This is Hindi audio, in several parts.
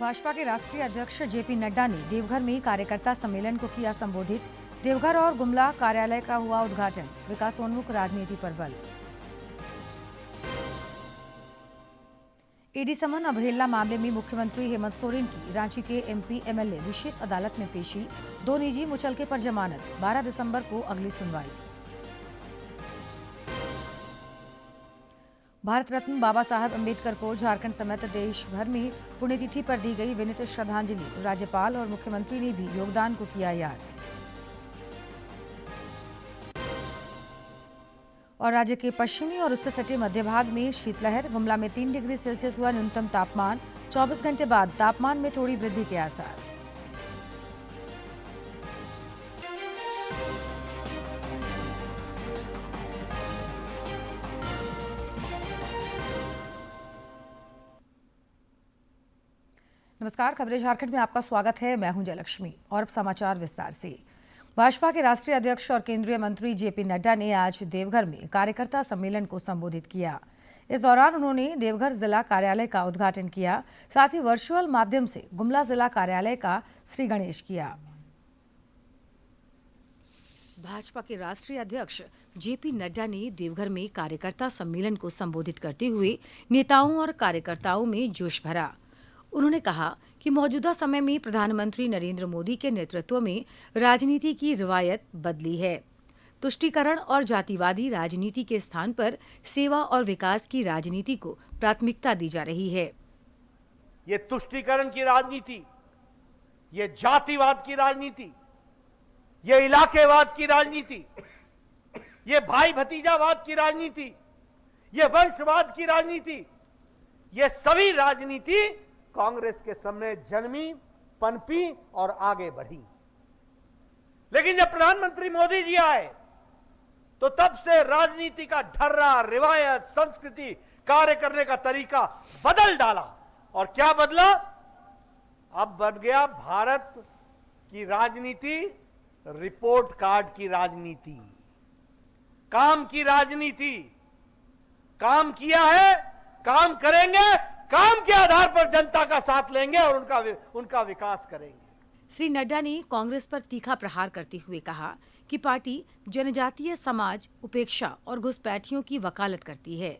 भाजपा के राष्ट्रीय अध्यक्ष जेपी नड्डा ने देवघर में कार्यकर्ता सम्मेलन को किया संबोधित। देवघर और गुमला कार्यालय का हुआ उद्घाटन। विकासोन्मुख राजनीति पर बल। ईडी समन अवहेलना मामले में मुख्यमंत्री हेमंत सोरेन की रांची के एमपी एमएलए विशेष अदालत में पेशी। 2 निजी मुचलके पर जमानत। 12 दिसंबर को अगली सुनवाई। भारत रत्न बाबा साहब अम्बेडकर को झारखंड समेत देश भर में पुण्यतिथि पर दी गई विनीत श्रद्धांजलि। राज्यपाल और मुख्यमंत्री ने भी योगदान को किया याद। और राज्य के पश्चिमी और उससे सटे मध्य भाग में शीतलहर। गुमला में 3 डिग्री सेल्सियस हुआ न्यूनतम तापमान। 24 घंटे बाद तापमान में थोड़ी वृद्धि के आसार। नमस्कार, खबरें झारखंड में आपका स्वागत है। मैं हूं जयलक्ष्मी और अब समाचार विस्तार से। भाजपा के राष्ट्रीय अध्यक्ष और केंद्रीय मंत्री जेपी नड्डा ने आज देवघर में कार्यकर्ता सम्मेलन को संबोधित किया। इस दौरान उन्होंने देवघर जिला कार्यालय का उद्घाटन किया, साथ ही वर्चुअल माध्यम से गुमला जिला कार्यालय का श्री गणेश किया। भाजपा के राष्ट्रीय अध्यक्ष जेपी नड्डा ने देवघर में कार्यकर्ता सम्मेलन को संबोधित करते हुए नेताओं और कार्यकर्ताओं में जोश भरा। उन्होंने कहा कि मौजूदा समय में प्रधानमंत्री नरेंद्र मोदी के नेतृत्व में राजनीति की रिवायत बदली है। तुष्टीकरण और जातिवादी राजनीति के स्थान पर सेवा और विकास की राजनीति को प्राथमिकता दी जा रही है। ये तुष्टीकरण की राजनीति, ये जातिवाद की राजनीति, ये इलाकेवाद की राजनीति, ये भाई भतीजावाद की राजनीति, ये वंशवाद की राजनीति, ये सभी राजनीति कांग्रेस के सामने जन्मी, पनपी और आगे बढ़ी। लेकिन जब प्रधानमंत्री मोदी जी आए तो तब से राजनीति का ढर्रा, रिवायत, संस्कृति, कार्य करने का तरीका बदल डाला। और क्या बदला? अब बन गया भारत की राजनीति रिपोर्ट कार्ड की राजनीति, काम की राजनीति। काम किया है, काम करेंगे, काम के आधार पर जनता का साथ लेंगे और उनका विकास करेंगे। श्री नड्डा ने कांग्रेस पर तीखा प्रहार करते हुए कहा कि पार्टी जनजातीय समाज, उपेक्षा और घुसपैठियों की वकालत करती है।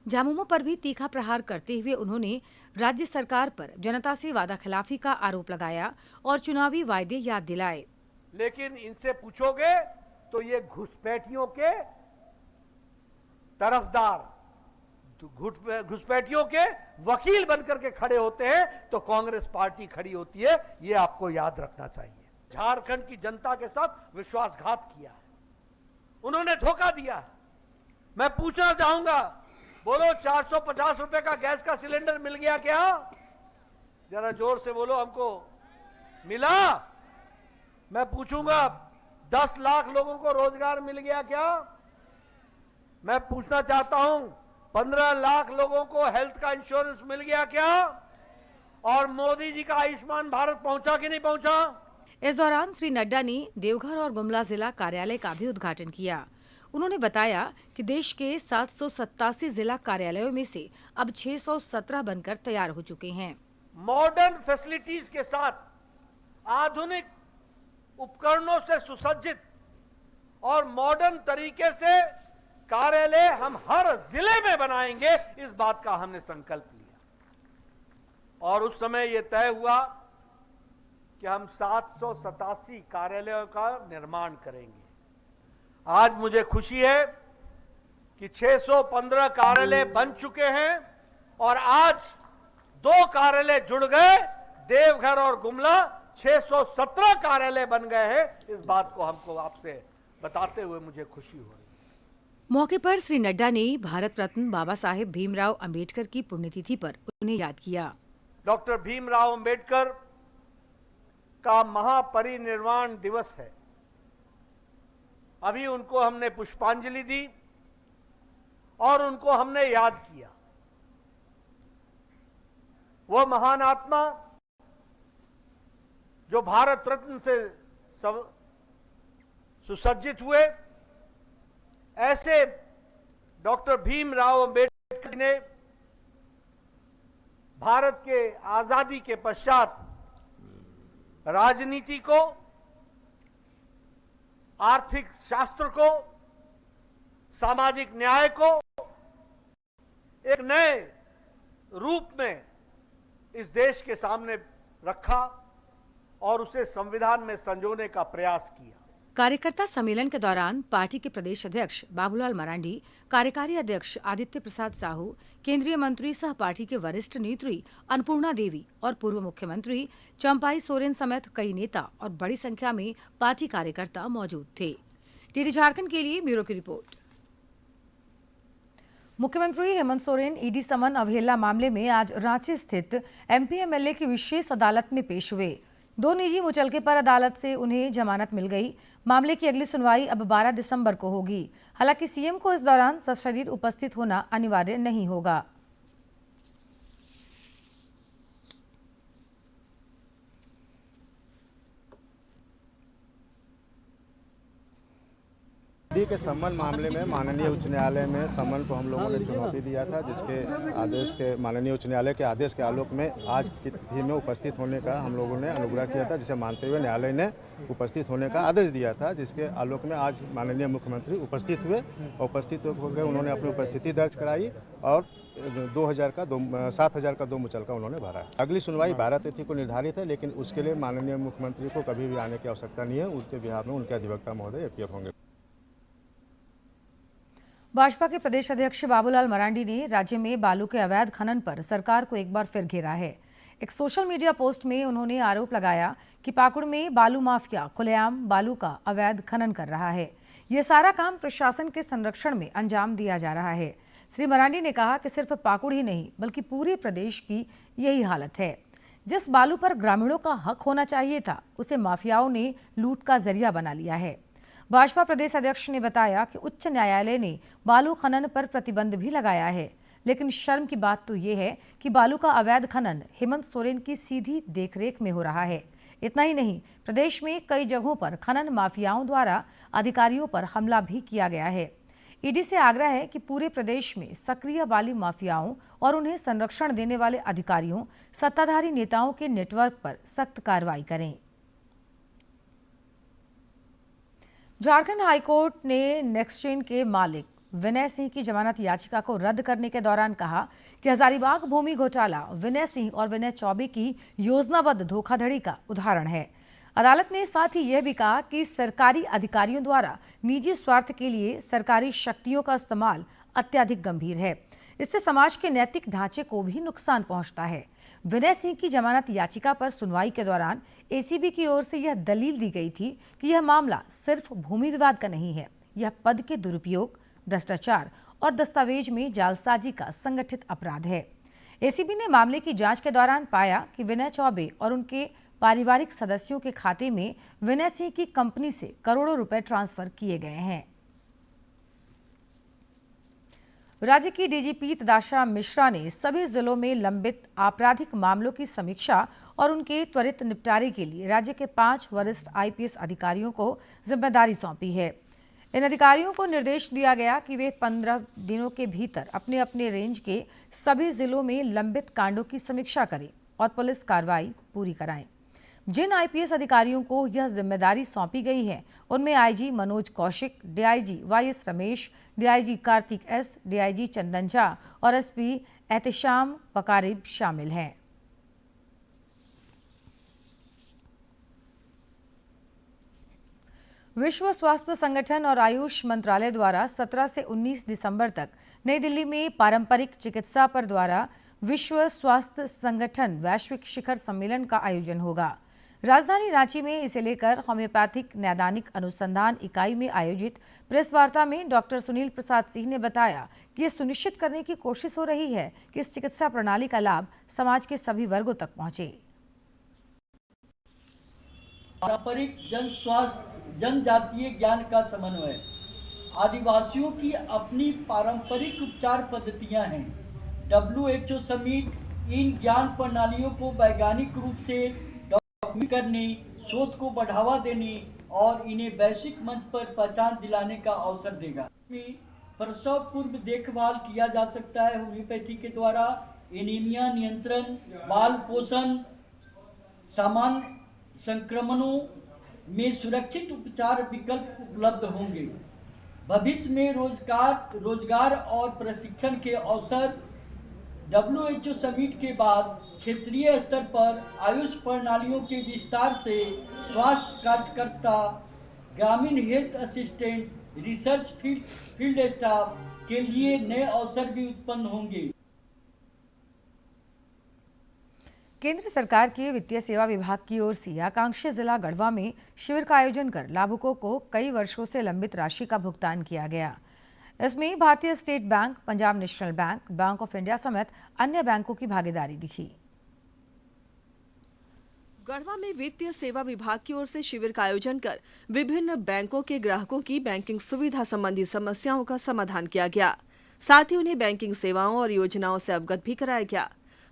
झामुमो पर भी तीखा प्रहार करते हुए उन्होंने राज्य सरकार पर जनता से वादा खिलाफी का आरोप लगाया और चुनावी वायदे याद दिलाए। लेकिन इनसे पूछोगे तो ये घुसपैठियों के तरफदार, घुसपैठियों के वकील बनकर के खड़े होते हैं तो कांग्रेस पार्टी खड़ी होती है। ये आपको याद रखना चाहिए। झारखंड की जनता के साथ विश्वासघात किया है, उन्होंने धोखा दिया है। मैं पूछना चाहूंगा, बोलो 450 रुपए का गैस का सिलेंडर मिल गया क्या? जरा जोर से बोलो, हमको मिला? मैं पूछूंगा, 10 लाख लोगों को रोजगार मिल गया क्या? मैं पूछना चाहता हूं, 15 लाख लोगों को हेल्थ का इंश्योरेंस मिल गया क्या? और मोदी जी का आयुष्मान भारत पहुंचा कि नहीं पहुंचा? इस दौरान श्री नड्डा ने देवघर और गुमला जिला कार्यालय का भी उद्घाटन किया। उन्होंने बताया कि देश के 787 जिला कार्यालयों में से अब 617 बनकर तैयार हो चुके हैं। मॉडर्न फैसिलिटीज के साथ, आधुनिक उपकरणों से सुसज्जित और मॉडर्न तरीके से कार्यालय हम हर जिले में बनाएंगे, इस बात का हमने संकल्प लिया। और उस समय यह तय हुआ कि हम 787 कार्यालयों का निर्माण करेंगे। आज मुझे खुशी है कि 615 कार्यालय बन चुके हैं और आज 2 कार्यालय जुड़ गए। देवघर और गुमला 617 कार्यालय बन गए हैं। इस बात को हमको आपसे बताते हुए मुझे खुशी हो रही है। मौके पर श्री नड्डा ने भारत रत्न बाबा साहेब भीमराव अंबेडकर की पुण्यतिथि पर उन्हें याद किया। डॉक्टर भीमराव अंबेडकर का महापरिनिर्वाण दिवस है। अभी उनको हमने पुष्पांजलि दी और उनको हमने याद किया। वो महान आत्मा जो भारत रत्न से सुसज्जित हुए, ऐसे डॉक्टर भीमराव अंबेडकर ने भारत के आजादी के पश्चात राजनीति को, आर्थिक शास्त्र को, सामाजिक न्याय को एक नए रूप में इस देश के सामने रखा और उसे संविधान में संजोने का प्रयास किया। कार्यकर्ता सम्मेलन के दौरान पार्टी के प्रदेश अध्यक्ष बाबूलाल मरांडी, कार्यकारी अध्यक्ष आदित्य प्रसाद साहू, केंद्रीय मंत्री सह पार्टी के वरिष्ठ नेत्री अन्नपूर्णा देवी और पूर्व मुख्यमंत्री चंपाई सोरेन समेत कई नेता और बड़ी संख्या में पार्टी कार्यकर्ता मौजूद थे। डीडी झारखंड के लिए ब्यूरो की रिपोर्ट। मुख्यमंत्री हेमंत सोरेन ईडी समन अवहेलना मामले में आज रांची स्थित एमपी एमएलए की विशेष अदालत में पेश हुए। 2 निजी मुचलके पर अदालत से उन्हें जमानत मिल गई। मामले की अगली सुनवाई अब 12 दिसंबर को होगी। हालांकि सीएम को इस दौरान सशरीर उपस्थित होना अनिवार्य नहीं होगा। ईडी के समन मामले में माननीय उच्च न्यायालय में समन को हम लोगों ने चुनौती दिया था, जिसके आदेश के माननीय उच्च न्यायालय के आदेश के आलोक में आज की तिथि में उपस्थित होने का हम लोगों ने अनुग्रह किया था, जिसे मानते हुए न्यायालय ने उपस्थित होने का आदेश दिया था, जिसके आलोक में आज माननीय मुख्यमंत्री उपस्थित हुए। उपस्थित होकर उन्होंने अपनी उपस्थिति दर्ज कराई और 7,000 का 2 मुचलका उन्होंने भरा। अगली सुनवाई 12 तिथि को निर्धारित है, लेकिन उसके लिए माननीय मुख्यमंत्री को कभी भी आने की आवश्यकता नहीं है। उसके बिहार में उनके अधिवक्ता महोदय अपीयर होंगे। भाजपा के प्रदेश अध्यक्ष बाबूलाल मरांडी ने राज्य में बालू के अवैध खनन पर सरकार को एक बार फिर घेरा है। एक सोशल मीडिया पोस्ट में उन्होंने आरोप लगाया कि पाकुड़ में बालू माफिया खुलेआम बालू का अवैध खनन कर रहा है। यह सारा काम प्रशासन के संरक्षण में अंजाम दिया जा रहा है। श्री मरांडी ने कहा कि सिर्फ पाकुड़ ही नहीं बल्कि पूरे प्रदेश की यही हालत है। जिस बालू पर ग्रामीणों का हक होना चाहिए था, उसे माफियाओं ने लूट का जरिया बना लिया है। भाजपा प्रदेश अध्यक्ष ने बताया कि उच्च न्यायालय ने बालू खनन पर प्रतिबंध भी लगाया है, लेकिन शर्म की बात तो ये है कि बालू का अवैध खनन हेमंत सोरेन की सीधी देखरेख में हो रहा है। इतना ही नहीं, प्रदेश में कई जगहों पर खनन माफियाओं द्वारा अधिकारियों पर हमला भी किया गया है। ईडी से आग्रह है कि पूरे प्रदेश में सक्रिय बालू माफियाओं और उन्हें संरक्षण देने वाले अधिकारियों, सत्ताधारी नेताओं के नेटवर्क पर सख्त कार्रवाई करें। झारखंड हाईकोर्ट ने नेक्सटजेन के मालिक विनय सिंह की जमानत याचिका को रद्द करने के दौरान कहा कि हजारीबाग भूमि घोटाला विनय सिंह और विनय चौबे की योजनाबद्ध धोखाधड़ी का उदाहरण है। अदालत ने साथ ही यह भी कहा कि सरकारी अधिकारियों द्वारा निजी स्वार्थ के लिए सरकारी शक्तियों का इस्तेमाल अत्यधिक गंभीर है। इससे समाज के नैतिक ढांचे को भी नुकसान पहुंचता है। विनय सिंह की जमानत याचिका पर सुनवाई के दौरान एसीबी की ओर से यह दलील दी गई थी कि यह मामला सिर्फ भूमि विवाद का नहीं है, यह पद के दुरुपयोग, भ्रष्टाचार और दस्तावेज में जालसाजी का संगठित अपराध है। एसीबी ने मामले की जांच के दौरान पाया कि विनय चौबे और उनके पारिवारिक सदस्यों के खाते में विनय सिंह की कंपनी से करोड़ों रुपए ट्रांसफर किए गए हैं। राज्य की डीजीपी तदाशा मिश्रा ने सभी जिलों में लंबित आपराधिक मामलों की समीक्षा और उनके त्वरित निपटारे के लिए राज्य के 5 वरिष्ठ आईपीएस अधिकारियों को जिम्मेदारी सौंपी है। इन अधिकारियों को निर्देश दिया गया कि वे 15 दिनों के भीतर अपने अपने रेंज के सभी जिलों में लंबित कांडों की समीक्षा करें और पुलिस कार्रवाई पूरी कराएं। जिन आईपीएस अधिकारियों को यह जिम्मेदारी सौंपी गई है, उनमें IG Manoj Kaushik, DIG YS Ramesh, DIG Karthik S, DIG Chandan Jha और एसपी एहतेशाम वकारिब शामिल हैं। विश्व स्वास्थ्य संगठन और आयुष मंत्रालय द्वारा 17 से 19 दिसंबर तक नई दिल्ली में पारंपरिक चिकित्सा पर द्वारा विश्व स्वास्थ्य संगठन वैश्विक शिखर सम्मेलन का आयोजन होगा। राजधानी रांची में इसे लेकर होम्योपैथिक नैदानिक अनुसंधान इकाई में आयोजित प्रेस वार्ता में डॉक्टर सुनील प्रसाद सिंह ने बताया कि ये सुनिश्चित करने की कोशिश हो रही है कि इस चिकित्सा प्रणाली का लाभ समाज के सभी वर्गों तक पहुंचे। पारंपरिक जन स्वास्थ्य जनजातीय ज्ञान का समन्वय, आदिवासियों की अपनी पारंपरिक उपचार पद्धतियां हैं। WHO समिट इन ज्ञान प्रणालियों को वैज्ञानिक रूप से डॉक्यूमेंट करने, शोध को बढ़ावा देने और इन्हें वैश्विक मंच पर पहचान दिलाने का अवसर देगा। प्रसव पूर्व देखभाल किया जा सकता है होम्योपैथी के द्वारा। एनीमिया नियंत्रण, बाल पोषण, सामान्य संक्रमणों में सुरक्षित उपचार विकल्प उपलब्ध होंगे। भविष्य में रोजगार और प्रशिक्षण के अवसर। WHO समिट के बाद क्षेत्रीय स्तर पर आयुष प्रणालियों के विस्तार से स्वास्थ्य कार्यकर्ता, ग्रामीण health assistant, research field staff के लिए नए अवसर भी उत्पन्न होंगे। केंद्र सरकार के वित्तीय सेवा विभाग की ओर से आकांक्षी जिला गढ़वा में शिविर का आयोजन कर लाभुकों को कई वर्षों से लंबित राशि का भुगतान किया गया। इसमें भारतीय state bank, Punjab national bank, bank of India समेत अन्य बैंकों की भागीदारी दिखी। गढ़वा में वित्तीय सेवा विभाग की ओर से शिविर का आयोजन कर विभिन्न बैंकों के ग्राहकों की बैंकिंग सुविधा संबंधी समस्याओं का समाधान किया गया। साथ ही उन्हें बैंकिंग सेवाओं और योजनाओं से अवगत भी कराया गया।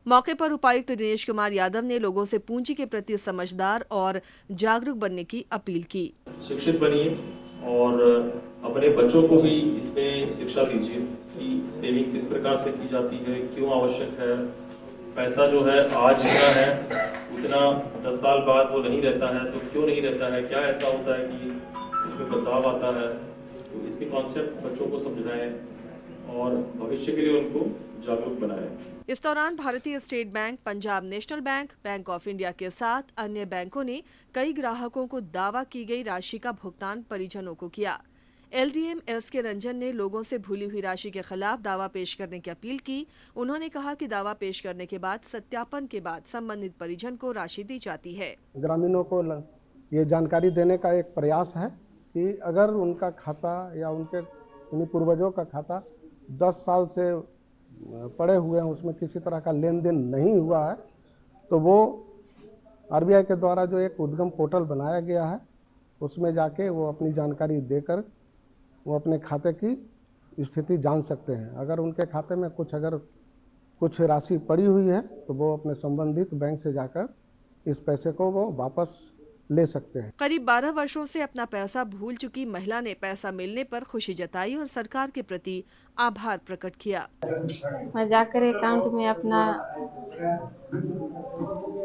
मौके पर उपायुक्त दिनेश कुमार यादव ने लोगों से पूंजी के प्रति समझदार और जागरूक बनने की अपील की। शिक्षित बनिए और अपने बच्चों को भी इसमें शिक्षा दीजिए कि सेविंग किस प्रकार से की जाती है, क्यों आवश्यक है। पैसा जो है आज जितना है उतना 10 साल बाद वो नहीं रहता है, तो क्यों नहीं रहता है, क्या ऐसा होता है कि उसमें बदलाव आता है। तो इसके कॉन्सेप्ट बच्चों को समझाएं और भविष्य के लिए उनको जागरूक बनाएं। इस दौरान भारतीय state bank, Punjab national bank, bank of India के साथ अन्य बैंकों ने कई ग्राहकों को दावा की गई राशि का भुगतान परिजनों को किया। LDM SK रंजन ने लोगों से भूली हुई राशि के खिलाफ दावा पेश करने की अपील की। उन्होंने कहा कि दावा पेश करने के बाद सत्यापन के बाद संबंधित परिजन को राशि दी जाती है। ग्रामीणों को ये जानकारी देने का एक प्रयास है कि अगर उनका खाता या उनके पूर्वजों का खाता 10 साल से पड़े हुए हैं, उसमें किसी तरह का लेन देन नहीं हुआ है, तो वो RBI के द्वारा जो एक उद्गम पोर्टल बनाया गया है उसमें जाके वो अपनी जानकारी देकर वो अपने खाते की स्थिति जान सकते हैं। अगर उनके खाते में कुछ राशि पड़ी हुई है तो वो अपने संबंधित बैंक से जाकर इस पैसे को वो वापस ले सकते हैं। करीब 12 वर्षों से अपना पैसा भूल चुकी महिला ने पैसा मिलने पर खुशी जताई और सरकार के प्रति आभार प्रकट किया। मैं जाकर अकाउंट में अपना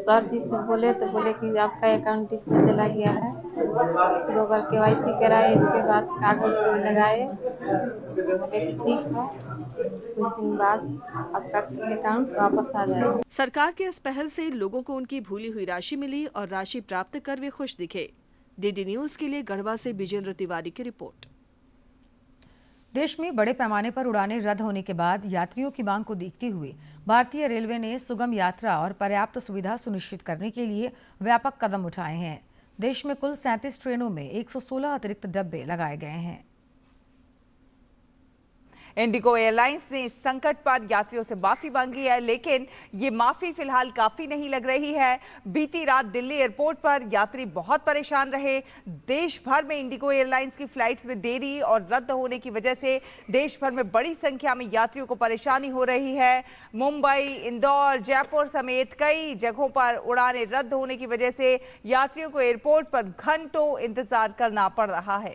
सर जी से बोले कि आपका अकाउंट इसमें चला गया है। लोकल KYC कराए, इसके बाद कागज लगाए, ठीक है, कुछ दिन बाद आपका अकाउंट वापस आ जाएगा। सरकार के इस पहल से लोगों को उनकी भूली हुई राशि मिली और राशि प्राप्त कर वे खुश दिखे। DD न्यूज के लिए गढ़वा से विजेंद्र तिवारी की रिपोर्ट। देश में बड़े पैमाने पर उड़ानें रद्द होने के बाद यात्रियों की मांग को देखते हुए भारतीय रेलवे ने सुगम यात्रा और पर्याप्त सुविधा सुनिश्चित करने के लिए व्यापक कदम उठाए हैं। देश में कुल 37 ट्रेनों में 116 अतिरिक्त डब्बे लगाए गए हैं। इंडिगो एयरलाइंस ने इस संकट पर यात्रियों से माफी मांगी है, लेकिन ये माफी फिलहाल काफी नहीं लग रही है। बीती रात दिल्ली एयरपोर्ट पर यात्री बहुत परेशान रहे। देश भर में इंडिगो एयरलाइंस की फ्लाइट्स में देरी और रद्द होने की वजह से देश भर में बड़ी संख्या में यात्रियों को परेशानी हो रही है। मुंबई, इंदौर, जयपुर समेत कई जगहों पर उड़ानें रद्द होने की वजह से यात्रियों को एयरपोर्ट पर घंटों इंतजार करना पड़ रहा है।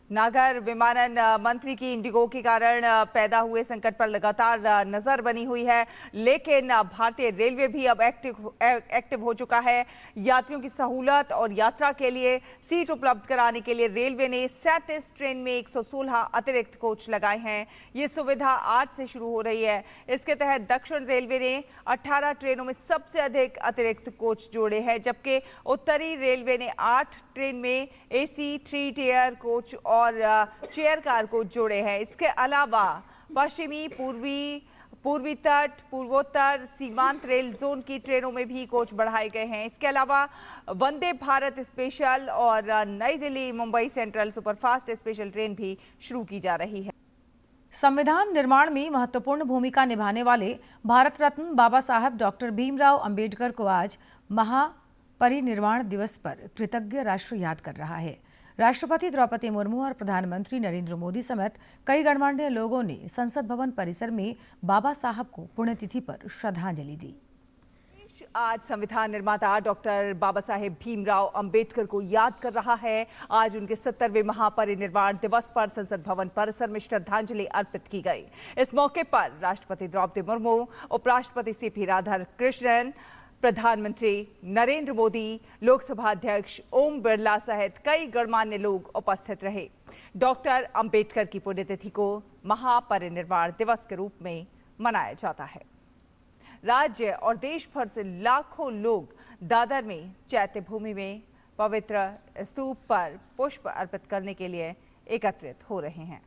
नागर विमानन मंत्री की इंडिगो के कारण पैदा हुए संकट पर लगातार नजर बनी हुई है, लेकिन भारतीय रेलवे भी अब एक्टिव हो चुका है। यात्रियों की सहूलत और यात्रा के लिए सीट उपलब्ध कराने के लिए रेलवे ने 37 ट्रेन में 116 अतिरिक्त कोच लगाए हैं। ये सुविधा आज से शुरू हो रही है। इसके तहत दक्षिण रेलवे ने 18 ट्रेनों में सबसे अधिक अतिरिक्त कोच जोड़े हैं, जबकि उत्तरी रेलवे ने 8 ट्रेन में AC 3 टियर कोच और चेयर कार कोच जोड़े हैं। इसके अलावा पश्चिमी, पूर्वी तट, पूर्वोत्तर, सीमांत रेल जोन की ट्रेनों में भी कोच बढ़ाए गए हैं। इसके अलावा वंदे भारत स्पेशल और नई Delhi Mumbai central superfast special train भी शुरू की जा रही है। संविधान निर्माण में महत्वपूर्ण भूमिका निभाने वाले भारत रत्न बाबा साहब डॉक्टर भीमराव अंबेडकर को आज महापरिनिर्वाण दिवस पर कृतज्ञ राष्ट्र याद कर रहा है। राष्ट्रपति द्रौपदी मुर्मू और प्रधानमंत्री नरेंद्र मोदी समेत कई गणमान्य लोगों ने संसद भवन परिसर में बाबा साहब को पुण्यतिथि पर श्रद्धांजलि दी। आज संविधान निर्माता डॉक्टर बाबा साहेब भीमराव अंबेडकर को याद कर रहा है। आज उनके 70वें महापरिनिर्वाण दिवस पर संसद भवन परिसर में श्रद्धांजलि अर्पित की गई। इस मौके पर राष्ट्रपति द्रौपदी मुर्मू, उपराष्ट्रपति सीपी राधाकृष्णन, प्रधानमंत्री नरेंद्र मोदी, लोकसभा अध्यक्ष ओम बिरला सहित कई गणमान्य लोग उपस्थित रहे। डॉक्टर अंबेडकर की पुण्यतिथि को महापरिनिर्वाण दिवस के रूप में मनाया जाता है। राज्य और देश भर से लाखों लोग दादर में चैत्य भूमि में पवित्र स्तूप पर पुष्प अर्पित करने के लिए एकत्रित हो रहे हैं।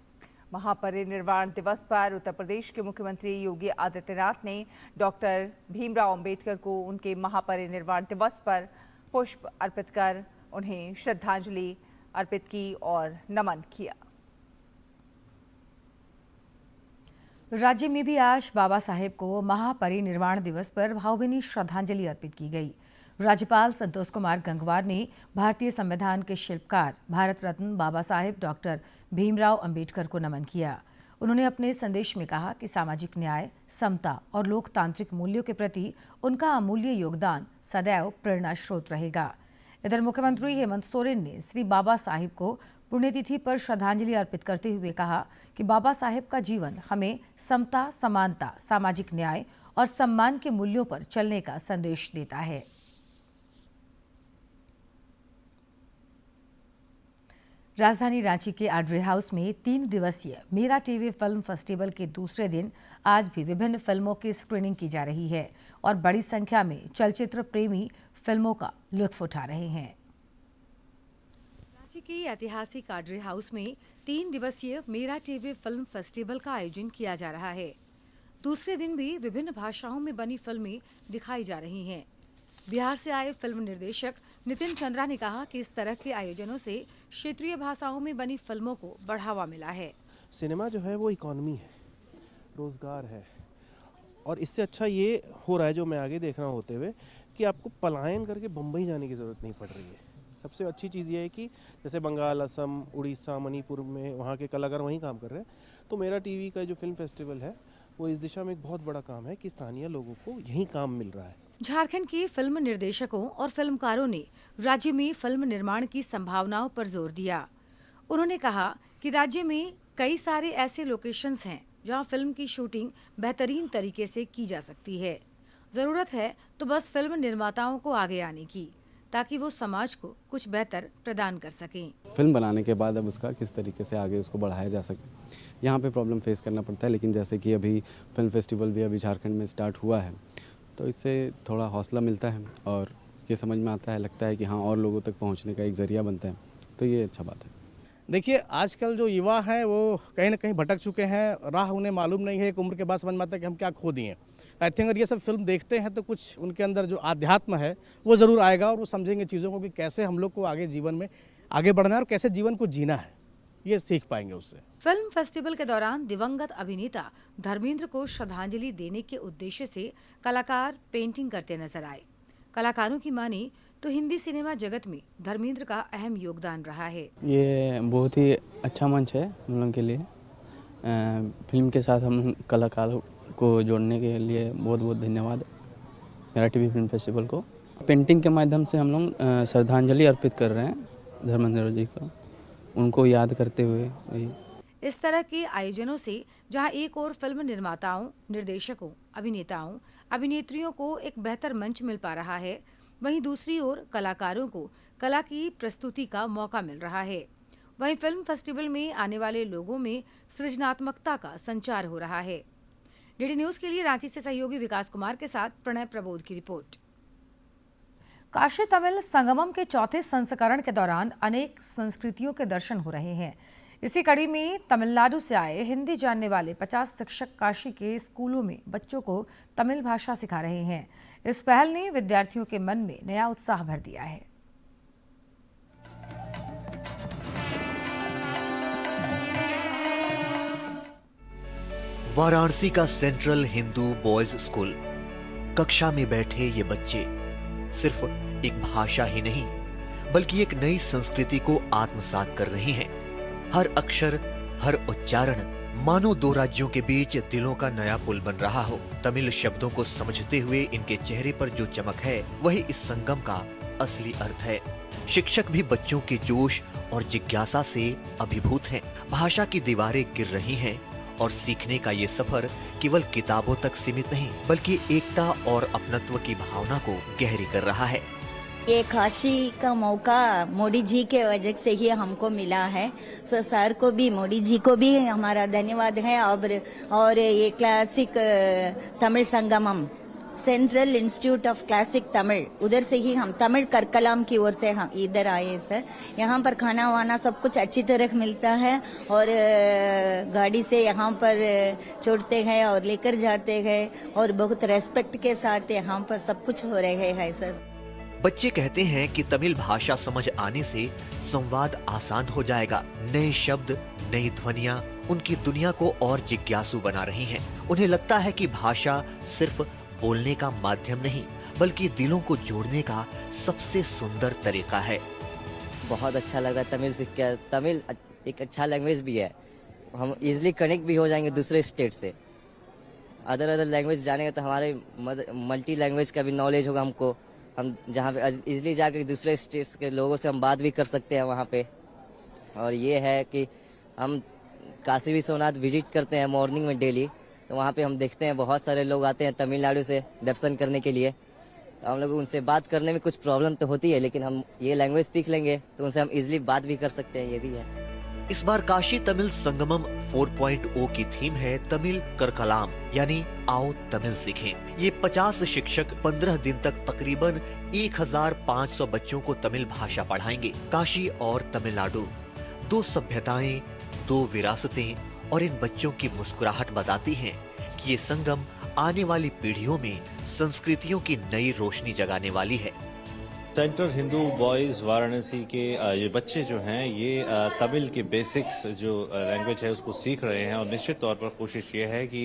महापरिनिर्वाण दिवस पर उत्तर प्रदेश के मुख्यमंत्री योगी आदित्यनाथ ने डॉक्टर भीमराव अंबेडकर को उनके महापरिनिर्वाण दिवस पर पुष्प अर्पित कर उन्हें श्रद्धांजलि अर्पित की और नमन किया। राज्य में भी आज बाबा साहेब को महापरिनिर्वाण दिवस पर भावभीनी श्रद्धांजलि अर्पित की गई। राज्यपाल संतोष कुमार गंगवार ने भारतीय संविधान के शिल्पकार भारत रत्न बाबा साहेब डॉक्टर भीमराव अंबेडकर को नमन किया। उन्होंने अपने संदेश में कहा कि सामाजिक न्याय, समता और लोकतांत्रिक मूल्यों के प्रति उनका अमूल्य योगदान सदैव प्रेरणा स्रोत रहेगा। इधर मुख्यमंत्री हेमंत सोरेन ने श्री बाबा साहेब को पुण्यतिथि पर श्रद्धांजलि अर्पित करते हुए कहा कि बाबा साहेब का जीवन हमें समता, समानता, सामाजिक न्याय और सम्मान के मूल्यों पर चलने का संदेश देता है। राजधानी रांची के आड्रे हाउस में 3 दिवसीय मेरा टीवी फिल्म फेस्टिवल के दूसरे दिन आज भी विभिन्न फिल्मों की स्क्रीनिंग की जा रही है और बड़ी संख्या में चलचित्र प्रेमी फिल्मों का लुत्फ उठा रहे हैं। रांची के ऐतिहासिक आड्रे हाउस में 3 दिवसीय मेरा टीवी फिल्म फेस्टिवल का आयोजन किया जा रहा है। दूसरे दिन भी विभिन्न भाषाओं में बनी फिल्में दिखाई जा रही हैं। बिहार से आए फिल्म निर्देशक नितिन चंद्रा ने कहा कि इस तरह के आयोजनों से क्षेत्रीय भाषाओं में बनी फिल्मों को बढ़ावा मिला है। सिनेमा जो है वो इकोनॉमी है, रोजगार है, और इससे अच्छा ये हो रहा है जो मैं आगे देख रहा हूँ होते हुए कि आपको पलायन करके बम्बई जाने की ज़रूरत नहीं पड़ रही है। सबसे अच्छी चीज़ ये है कि जैसे बंगाल, असम, उड़ीसा, मणिपुर में वहाँ के कलाकार वहीं काम कर रहे हैं, तो मेरा टीवी का जो फिल्म फेस्टिवल है वो इस दिशा में एक बहुत बड़ा काम है कि स्थानीय लोगों को यहीं काम मिल रहा है। झारखंड के फिल्म निर्देशकों और फिल्मकारों ने राज्य में फिल्म निर्माण की संभावनाओं पर जोर दिया। उन्होंने कहा कि राज्य में कई सारे ऐसे लोकेशंस हैं जहां फिल्म की शूटिंग बेहतरीन तरीके से की जा सकती है। जरूरत है तो बस फिल्म निर्माताओं को आगे आने की, ताकि वो समाज को कुछ बेहतर प्रदान कर सकें। फिल्म बनाने के बाद अब उसका किस तरीके से आगे उसको बढ़ाया जा सके, यहाँ पे प्रॉब्लम फेस करना पड़ता है। लेकिन जैसे कि अभी फिल्म फेस्टिवल भी अभी झारखंड में स्टार्ट हुआ है, तो इससे थोड़ा हौसला मिलता है और ये समझ में आता है, लगता है कि हाँ और लोगों तक पहुँचने का एक ज़रिया बनता है, तो ये अच्छा बात है। देखिए, आजकल जो युवा हैं वो कहीं ना कहीं भटक चुके हैं, राह उन्हें मालूम नहीं है। एक उम्र के बाद समझ में आता है कि हम क्या खो दिए। आई थिंक अगर ये सब फिल्म देखते हैं तो कुछ उनके अंदर जो आध्यात्म है वो ज़रूर आएगा और वो समझेंगे चीज़ों को कि कैसे हम लोग को आगे जीवन में आगे बढ़ना है और कैसे जीवन को जीना है, ये सीख पाएंगे उससे। फिल्म फेस्टिवल के दौरान दिवंगत अभिनेता धर्मेंद्र को श्रद्धांजलि देने के उद्देश्य से कलाकार पेंटिंग करते नजर आए। कलाकारों की माने तो हिंदी सिनेमा जगत में धर्मेंद्र का अहम योगदान रहा है। ये बहुत ही अच्छा मंच है हम लोग के लिए। फिल्म के साथ हम कलाकारों को जोड़ने के लिए बहुत बहुत धन्यवाद मेरा टीवी फिल्म फेस्टिवल को। पेंटिंग के माध्यम से हम लोग श्रद्धांजलि अर्पित कर रहे हैं धर्मेंद्र जी को, उनको याद करते हुए। इस तरह के आयोजनों से जहां एक और फिल्म निर्माताओं, निर्देशकों, अभिनेताओं, अभिनेत्रियों को एक बेहतर मंच मिल पा रहा है, वहीं दूसरी ओर कलाकारों को कला की प्रस्तुति का मौका मिल रहा है। वहीं फिल्म फेस्टिवल में आने वाले लोगों में सृजनात्मकता का संचार हो रहा है। डीडी न्यूज के लिए रांची से सहयोगी विकास कुमार के साथ प्रणय प्रबोध की रिपोर्ट। काशी तमिल संगमम के चौथे संस्करण के दौरान अनेक संस्कृतियों के दर्शन हो रहे हैं। इसी कड़ी में तमिलनाडु से आए हिंदी जानने वाले 50 शिक्षक काशी के स्कूलों में बच्चों को तमिल भाषा सिखा रहे हैं। इस पहल ने विद्यार्थियों के मन में नया उत्साह भर दिया है। वाराणसी का सेंट्रल हिंदू बॉयज स्कूल। कक्षा में बैठे ये बच्चे सिर्फ एक भाषा ही नहीं बल्कि एक नई संस्कृति को आत्मसात कर रहे हैं। हर अक्षर, हर उच्चारण मानो दो राज्यों के बीच दिलों का नया पुल बन रहा हो। तमिल शब्दों को समझते हुए इनके चेहरे पर जो चमक है वही इस संगम का असली अर्थ है। शिक्षक भी बच्चों के जोश और जिज्ञासा से अभिभूत हैं। भाषा की दीवारें गिर रही हैं और सीखने का ये सफर केवल किताबों तक सीमित नहीं बल्कि एकता और अपनत्व की भावना को गहरी कर रहा है। ये काशी का मौका मोदी जी के वजह से ही हमको मिला है। सो सर को भी, मोदी जी को भी हमारा धन्यवाद है। और ये classic Tamil Sangamam, central institute of classic Tamil, उधर से ही हम तमिल करकलाम की ओर से हम इधर आए सर। यहाँ पर खाना वाना सब कुछ अच्छी तरह मिलता है और गाड़ी से यहाँ पर छोड़ते हैं और लेकर जाते हैं और बहुत रेस्पेक्ट के साथ यहाँ पर सब कुछ हो रहे हैं सर। बच्चे कहते हैं कि तमिल भाषा समझ आने से संवाद आसान हो जाएगा। नए शब्द, नई ध्वनियाँ उनकी दुनिया को और जिज्ञासु बना रही हैं। उन्हें लगता है कि भाषा सिर्फ बोलने का माध्यम नहीं बल्कि दिलों को जोड़ने का सबसे सुंदर तरीका है। बहुत अच्छा लगा तमिल सीख कर। तमिल एक अच्छा लैंग्वेज भी है, हम इजीली कनेक्ट भी हो जाएंगे दूसरे स्टेट से। अदर लैंग्वेज जानेंगे तो हमारे मल्टी लैंग्वेज का भी नॉलेज होगा हमको। हम जहाँ पे इजीली जाकर दूसरे स्टेट्स के लोगों से हम बात भी कर सकते हैं वहाँ पे। और ये है कि हम काशी विश्वनाथ विजिट करते हैं मॉर्निंग में डेली, तो वहाँ पे हम देखते हैं बहुत सारे लोग आते हैं तमिलनाडु से दर्शन करने के लिए। तो हम लोग उनसे बात करने में कुछ प्रॉब्लम तो होती है, लेकिन हम ये लैंग्वेज सीख लेंगे तो उनसे हम इजीली बात भी कर सकते हैं, ये भी है। इस बार काशी तमिल संगमम 4.0 की थीम है तमिल करकलाम, यानी आओ तमिल सीखें। ये 50 शिक्षक 15 दिन तक तकरीबन 1500 बच्चों को तमिल भाषा पढ़ाएंगे। काशी और तमिलनाडु, दो सभ्यताएं, दो विरासतें, और इन बच्चों की मुस्कुराहट बताती हैं कि ये संगम आने वाली पीढ़ियों में संस्कृतियों की नई रोशनी जगाने वाली है। सेंट्रल हिंदू बॉयज़ वाराणसी के ये बच्चे जो हैं ये तमिल के बेसिक्स जो लैंग्वेज है उसको सीख रहे हैं और निश्चित तौर पर कोशिश ये है कि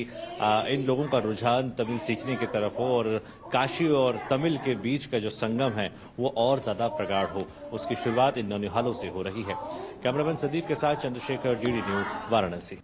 इन लोगों का रुझान तमिल सीखने की तरफ हो और काशी और तमिल के बीच का जो संगम है वो और ज़्यादा प्रगाढ़ हो। उसकी शुरुआत इन नौनिहालों से हो रही है। कैमरामैन सदीप के साथ चंद्रशेखर, डीडी न्यूज़, वाराणसी।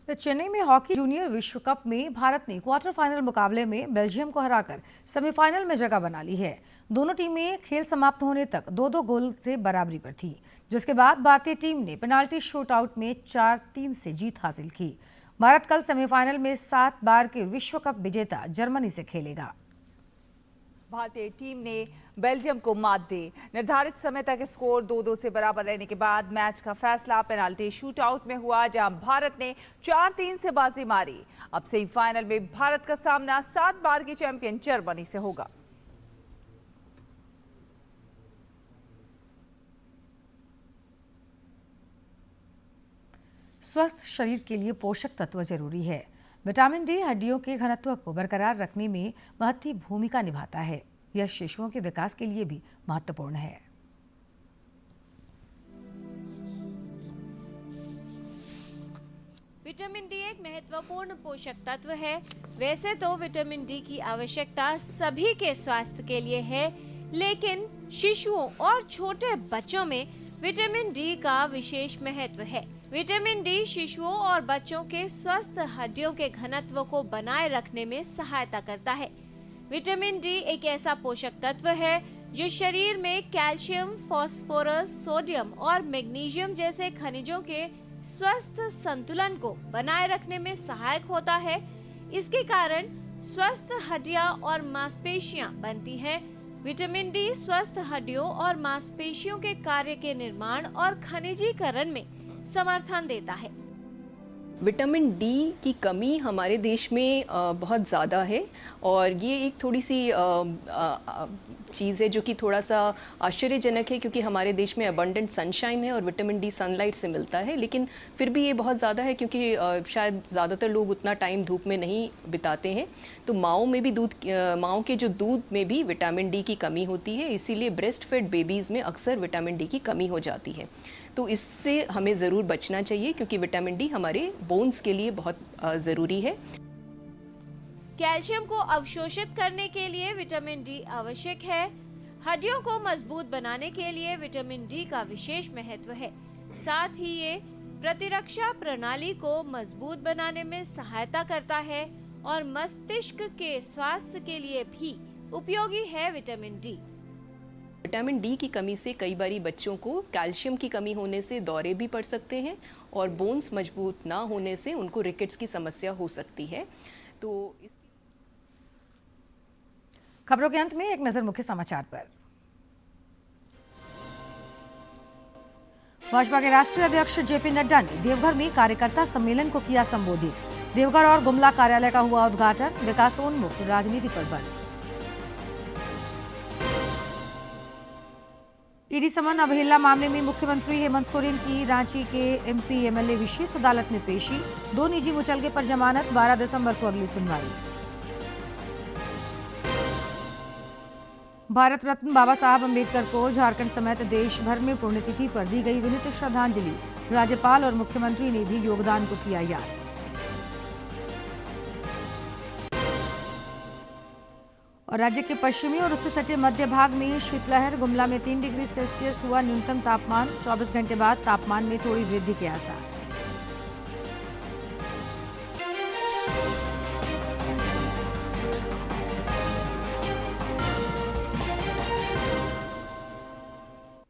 तो चेन्नई में हॉकी जूनियर विश्व कप में भारत ने क्वार्टर फाइनल मुकाबले में बेल्जियम को हराकर सेमीफाइनल में जगह बना ली है। दोनों टीमें खेल समाप्त होने तक 2-2 गोल से बराबरी पर थी, जिसके बाद भारतीय टीम ने पेनाल्टी शूटआउट में 4-3 से जीत हासिल की। भारत कल सेमीफाइनल में 7 बार के विश्व कप विजेता जर्मनी से खेलेगा। भारतीय टीम ने बेल्जियम को मात दी। निर्धारित समय तक स्कोर 2-2 से बराबर रहने के बाद मैच का फैसला पेनाल्टी शूटआउट में हुआ, जहां भारत ने 4-3 से बाजी मारी। अब सेमीफाइनल में भारत का सामना 7 बार की चैंपियन जर्मनी से होगा। स्वस्थ शरीर के लिए पोषक तत्व जरूरी है। विटामिन डी हड्डियों के घनत्व को बरकरार रखने में महत्वपूर्ण भूमिका निभाता है। यह शिशुओं के विकास के लिए भी महत्वपूर्ण है। विटामिन डी एक महत्वपूर्ण पोषक तत्व है। वैसे तो विटामिन डी की आवश्यकता सभी के स्वास्थ्य के लिए है, लेकिन शिशुओं और छोटे बच्चों में विटामिन डी का विशेष महत्व है। विटामिन डी शिशुओं और बच्चों के स्वस्थ हड्डियों के घनत्व को बनाए रखने में सहायता करता है। विटामिन डी एक ऐसा पोषक तत्व है जो शरीर में कैल्शियम, फास्फोरस, सोडियम और मैग्नीशियम जैसे खनिजों के स्वस्थ संतुलन को बनाए रखने में सहायक होता है। इसके कारण स्वस्थ हड्डियां और मांसपेशियां बनती हैं। विटामिन डी स्वस्थ हड्डियों और मांसपेशियों के कार्य के निर्माण और खनिजीकरण में समर्थन देता है। विटामिन डी की कमी हमारे देश में बहुत ज़्यादा है और ये एक थोड़ी सी चीज़ है जो कि थोड़ा सा आश्चर्यजनक है, क्योंकि हमारे देश में अबंडेंट सनशाइन है और विटामिन डी सनलाइट से मिलता है, लेकिन फिर भी ये बहुत ज़्यादा है क्योंकि शायद ज़्यादातर लोग उतना टाइम धूप में नहीं बिताते हैं। तो माओं के जो दूध में भी विटामिन डी की कमी होती है, इसीलिए ब्रेस्ट फेड बेबीज़ में अक्सर विटामिन डी की कमी हो जाती है। तो इससे हमें ज़रूर बचना चाहिए क्योंकि विटामिन डी हमारे बोन्स के लिए बहुत ज़रूरी है। कैल्शियम को अवशोषित करने के लिए विटामिन डी आवश्यक है। हड्डियों को मजबूत बनाने के लिए विटामिन डी का विशेष महत्व है। साथ ही ये प्रतिरक्षा प्रणाली को मजबूत बनाने में सहायता करता है और मस्तिष्क के स्वास्थ्य के लिए भी उपयोगी है विटामिन डी। विटामिन डी की कमी से कई बारी बच्चों को कैल्शियम की कमी होने से दौरे भी पड़ सकते हैं और बोन्स मजबूत ना होने से उनको रिकेट्स की समस्या हो सकती है। तो खबरों के अंत में एक नजर मुख्य समाचार पर। भाजपा के राष्ट्रीय अध्यक्ष जेपी नड्डा ने देवघर में कार्यकर्ता सम्मेलन को किया संबोधित। देवघर और गुमला कार्यालय का हुआ उद्घाटन। विकासोन्मुख राजनीति पर बल। ईडी समन अवहेलना मामले में मुख्यमंत्री हेमंत सोरेन की रांची के एमपी एमएलए विशेष अदालत में पेशी। 2 निजी मुचलके पर जमानत। 12 दिसंबर को अगली सुनवाई। भारत रत्न बाबा साहब अम्बेडकर को झारखंड समेत देश भर में पुण्यतिथि पर दी गई विनीत श्रद्धांजलि। राज्यपाल और मुख्यमंत्री ने भी योगदान को किया याद। और राज्य के पश्चिमी और उससे सटे मध्य भाग में शीतलहर। गुमला में 3 डिग्री सेल्सियस हुआ न्यूनतम तापमान। 24 घंटे बाद तापमान में थोड़ी वृद्धि के आसार।